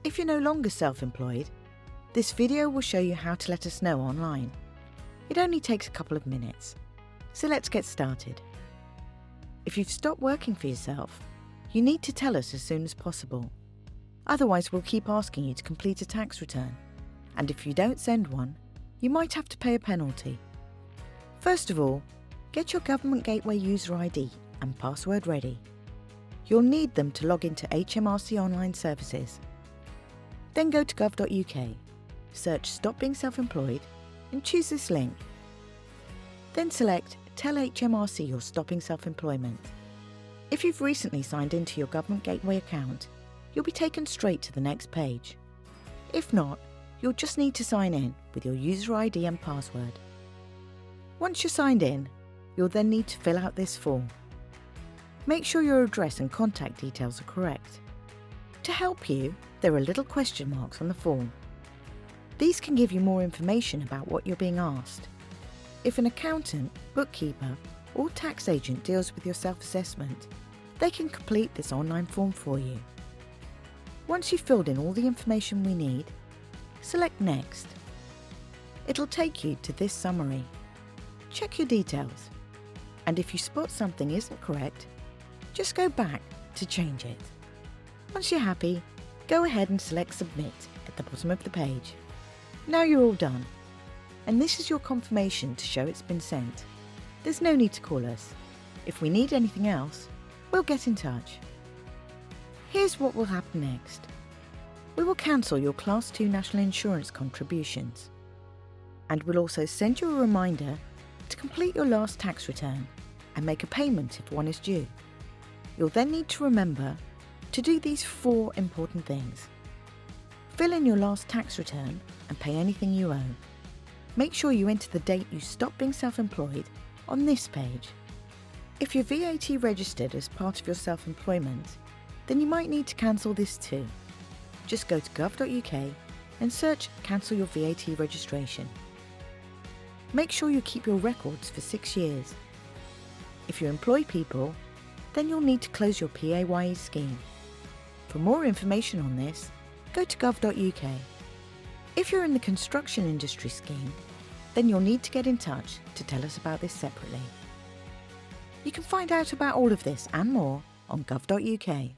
If you're no longer self-employed, this video will show you how to let us know online. It only takes a couple of minutes, so let's get started. If you've stopped working for yourself, you need to tell us as soon as possible. Otherwise, we'll keep asking you to complete a tax return, and if you don't send one, you might have to pay a penalty. First of all, get your Government Gateway user ID and password ready. You'll need them to log into HMRC online services. Then go to gov.uk, search Stop Being Self-Employed and choose this link. Then select Tell HMRC you're stopping self-employment. If you've recently signed into your Government Gateway account, you'll be taken straight to the next page. If not, you'll just need to sign in with your user ID and password. Once you're signed in, you'll then need to fill out this form. Make sure your address and contact details are correct. To help you, there are little question marks on the form. These can give you more information about what you're being asked. If an accountant, bookkeeper, or tax agent deals with your self-assessment, they can complete this online form for you. Once you've filled in all the information we need, select Next. It'll take you to this summary. Check your details, and if you spot something isn't correct, just go back to change it. Once you're happy, go ahead and select Submit at the bottom of the page. Now you're all done, and this is your confirmation to show it's been sent. There's no need to call us. If we need anything else, we'll get in touch. Here's what will happen next. We will cancel your Class 2 National Insurance contributions, and we'll also send you a reminder to complete your last tax return and make a payment if one is due. You'll then need to remember to do these 4 important things. Fill in your last tax return and pay anything you owe. Make sure you enter the date you stop being self-employed on this page. If you're VAT registered as part of your self-employment, then you might need to cancel this too. Just go to gov.uk and search Cancel your VAT registration. Make sure you keep your records for 6 years. If you employ people, then you'll need to close your PAYE scheme. For more information on this, go to gov.uk. If you're in the construction industry scheme, then you'll need to get in touch to tell us about this separately. You can find out about all of this and more on gov.uk.